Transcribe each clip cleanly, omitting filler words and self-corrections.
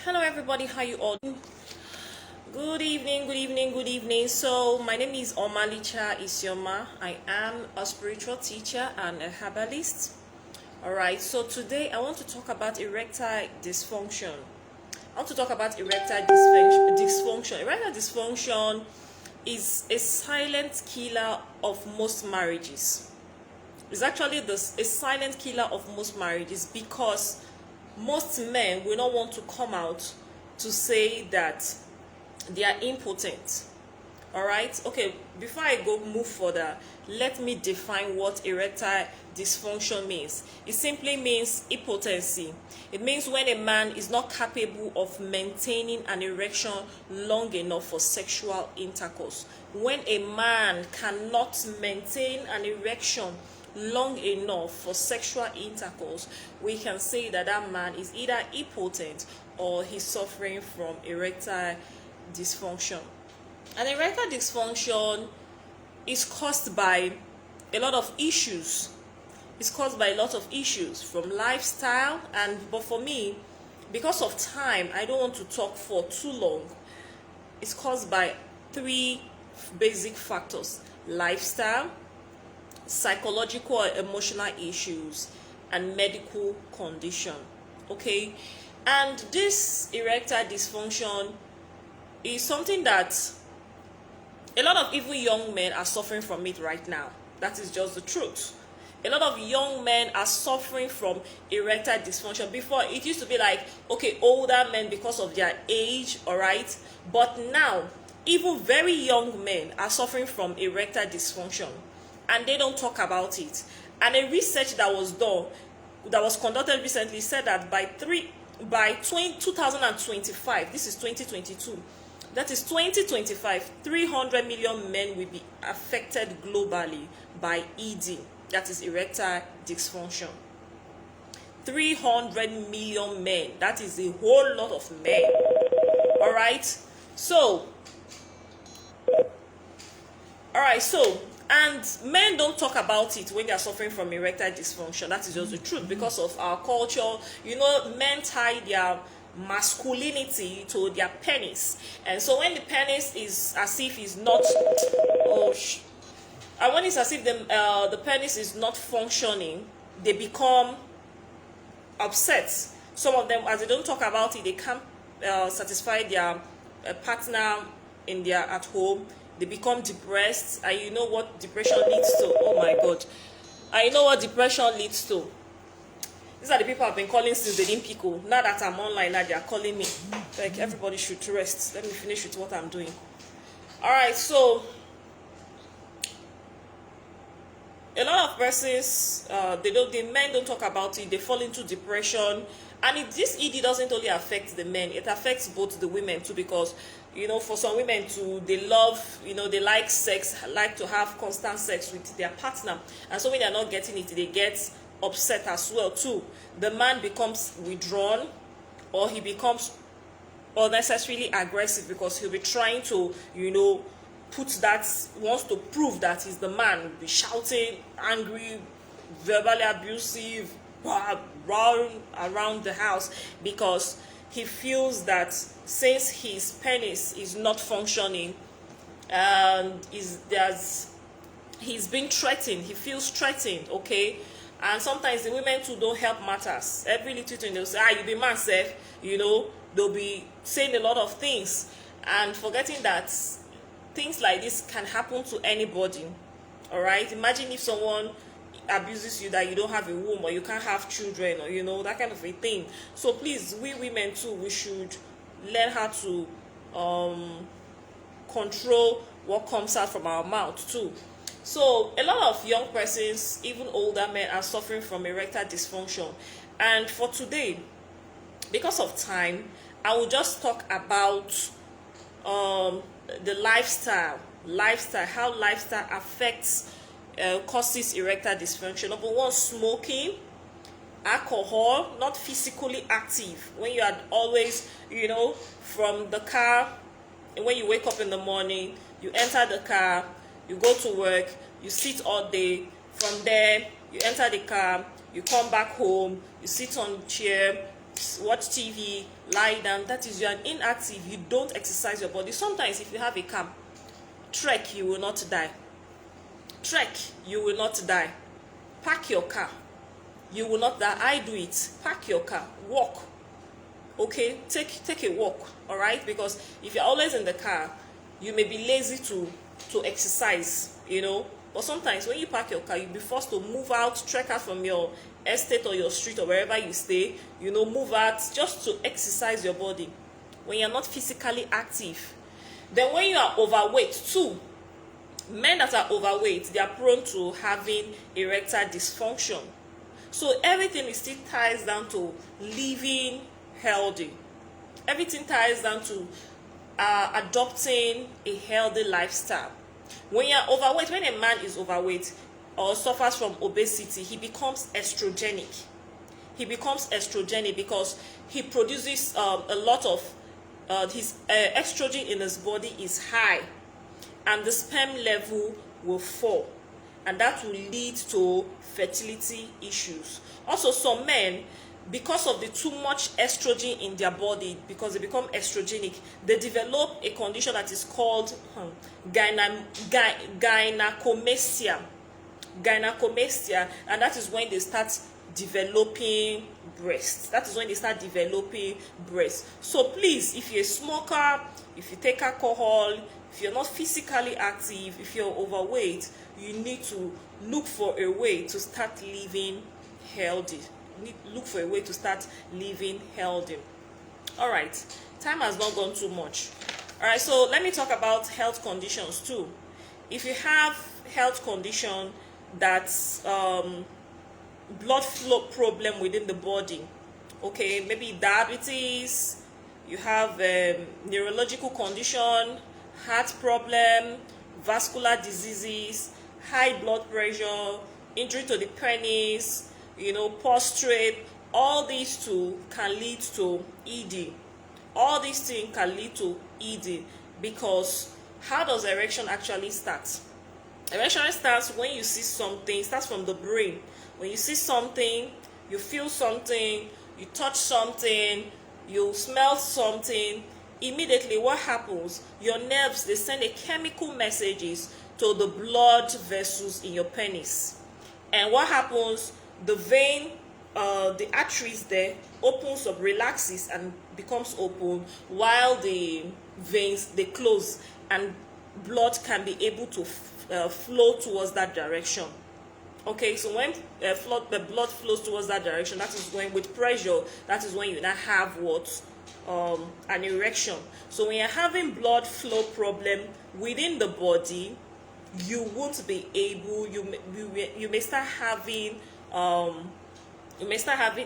Hello everybody, how you all doing? Good evening, good evening, good evening. So my name is Omalicha Isioma. I am a spiritual teacher and a herbalist. Alright, so today I want to talk about erectile dysfunction. I want to talk about erectile dysfunction. Erectile dysfunction is a silent killer of most marriages. It's actually a silent killer of most marriages because most men will not want to come out to say that they are impotent. All right, okay, before I move further, let me define what erectile dysfunction means. It simply means impotency. It means when a man is not capable of maintaining an erection long enough for sexual intercourse. When a man cannot maintain an erection long enough for sexual intercourse, we can say that that man is either impotent or he's suffering from erectile dysfunction. And erectile dysfunction is caused by a lot of issues. It's caused by a lot of issues from lifestyle, but for me, because of time, I don't want to talk for too long. It's caused by three basic factors: lifestyle, psychological or emotional issues, and medical condition. Okay, and this erectile dysfunction is something that a lot of even young men are suffering from it right now. That is just the truth. A lot of young men are suffering from erectile dysfunction. Before, it used to be like, okay, older men because of their age, all right? But now, even very young men are suffering from erectile dysfunction, and they don't talk about it. And a research that was conducted recently, said that by 2025, this is 2022, that is 2025, 300 million men will be affected globally by ED, that is erectile dysfunction. 300 million men, that is a whole lot of men. All right, so and men don't talk about it when they are suffering from erectile dysfunction. That is just the truth, because of our culture. You know, men tie their masculinity to their penis, and so when the penis is as if it's not, and when it's as if the penis is not functioning, they become upset. Some of them, as they don't talk about it, they can't satisfy their partner at home. They become depressed, and you know what depression leads to. Oh my God, I know what depression leads to. These are the people I've been calling since they didn't pick. Now that I'm online, now they are calling me. Like, everybody should rest. Let me finish with what I'm doing. All right, so a lot of persons, the men don't talk about it. They fall into depression, and this ED doesn't only affect the men; it affects both the women too. Because, you know, for some women too, they love, they like sex, like to have constant sex with their partner, and so when they're not getting it, they get upset as well too. The man becomes withdrawn, or he becomes unnecessarily aggressive, because he'll be trying to, wants to prove that he's the man. He'll be shouting, angry, verbally abusive, around the house, because he feels that since his penis is not functioning, and he's been threatened, he feels threatened, okay? And sometimes the women too don't help matters. Every little thing they'll say, you be man safe, they'll be saying a lot of things, and forgetting that things like this can happen to anybody. All right, imagine if someone abuses you, that you don't have a womb, or you can't have children, or that kind of a thing. So please, we women too, we should learn how to control what comes out from our mouth too. So a lot of young persons, even older men, are suffering from erectile dysfunction. And for today, because of time, I will just talk about the lifestyle, how lifestyle affects, causes erectile dysfunction. Number one, smoking, alcohol, not physically active. When you are always, from the car, and when you wake up in the morning, you enter the car, you go to work, you sit all day. From there, you enter the car, you come back home, you sit on the chair, watch TV, lie down. That is, you are inactive. You don't exercise your body. Sometimes if you have a car, trek, you will not die. Trek, you will not die. Park your car, you will not die. I do it. Park your car, walk. Okay, take a walk. All right, because if you're always in the car, you may be lazy to exercise, you know. But sometimes when you park your car, you'll be forced to move out, trek out from your estate or your street or wherever you stay, you know, move out just to exercise your body when you're not physically active. Then when you are overweight too, men that are overweight, they are prone to having erectile dysfunction. So everything is still ties down to living healthy. Everything ties down to adopting a healthy lifestyle. When you're overweight, when a man is overweight or suffers from obesity, he becomes estrogenic. He becomes estrogenic because he produces a lot of his estrogen in his body is high, and the sperm level will fall, and that will lead to fertility issues. Also, some men, because of the too much estrogen in their body, because they become estrogenic, they develop a condition that is called gynecomastia. Gynecomastia, and that is when they start developing breasts. That is when they start developing breasts. So please, if you're a smoker, if you take alcohol, if you're not physically active, if you're overweight, you need to look for a way to start living healthy. Look for a way to start living healthy. All right, time has not gone too much. All right, so let me talk about health conditions too. If you have health condition that's blood flow problem within the body, okay, maybe diabetes, you have neurological condition, heart problem, vascular diseases, high blood pressure, injury to the penis, you know, prostrate, all these two can lead to ED. All these things can lead to ED because how does erection actually start? Erection starts when you see something. It starts from the brain. When you see something, you feel something, you touch something, you smell something, immediately what happens? Your nerves, they send a chemical messages to the blood vessels in your penis. And what happens? The vein, the arteries there opens up, relaxes and becomes open, while the veins, they close, and blood can be able to flow towards that direction. Okay, so when the blood flows towards that direction, that is when, with pressure, that is when you now have what? An erection. So when you're having blood flow problem within the body, you won't be able, you may start having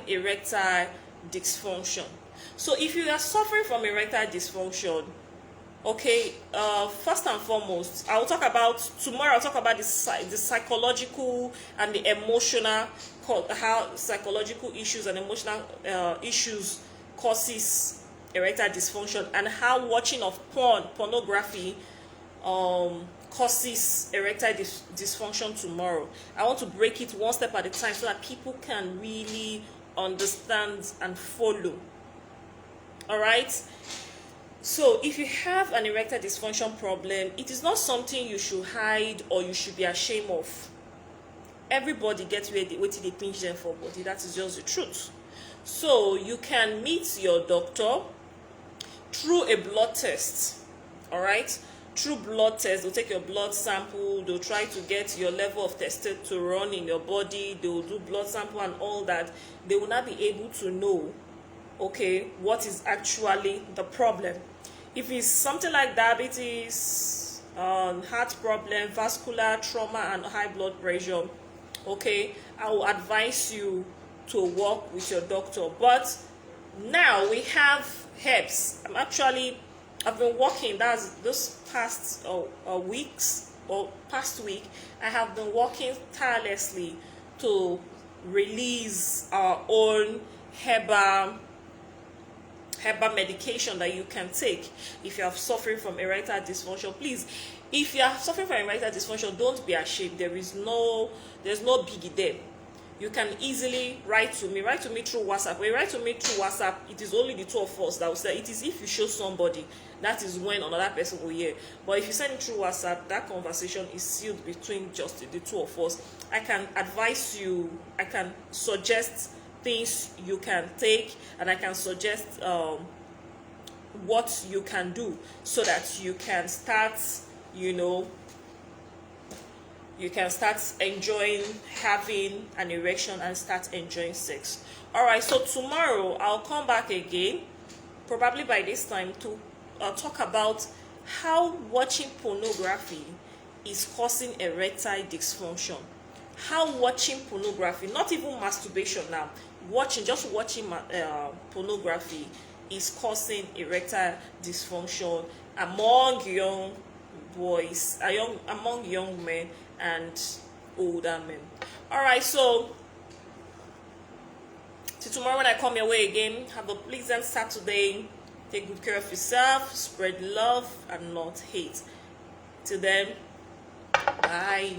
erectile dysfunction. So if you are suffering from erectile dysfunction, okay, first and foremost, tomorrow I'll talk about the psychological and the emotional, how psychological issues and emotional issues causes erectile dysfunction, and how watching of pornography causes erectile dysfunction tomorrow. I want to break it one step at a time so that people can really understand and follow. All right? So if you have an erectile dysfunction problem, it is not something you should hide or you should be ashamed of. Everybody gets where they pinch them for body. That is just the truth. So you can meet your doctor through a blood test. All right? Through blood test, they'll take your blood sample, they'll try to get your level of testosterone in your body, they'll do blood sample and all that. They will not be able to know, okay, what is actually the problem. If it's something like diabetes, heart problem, vascular trauma, and high blood pressure, okay, I will advise you to work with your doctor. But now we have herbs. I've been working, that's this past weeks, or past week, I have been working tirelessly to release our own herbal medication that you can take if you are suffering from erectile dysfunction. Please, if you are suffering from erectile dysfunction, don't be ashamed. There's no biggie there. you can easily write to me through WhatsApp. When you write to me through WhatsApp, it is only the two of us that will say. It is if you show somebody, that is when another person will hear. But if you send it through WhatsApp, that conversation is sealed between just the two of us. I can advise you, I can suggest things you can take, and I can suggest what you can do so that you can start, you can start enjoying having an erection and start enjoying sex. All right, so tomorrow I'll come back again, probably by this time, to talk about how watching pornography is causing erectile dysfunction. How watching pornography, not even masturbation now, just watching pornography is causing erectile dysfunction among young boys, among young men and older men. All right, so till tomorrow when I come your way again, have a pleasant Saturday. Take good care of yourself, spread love and not hate. Till then, bye.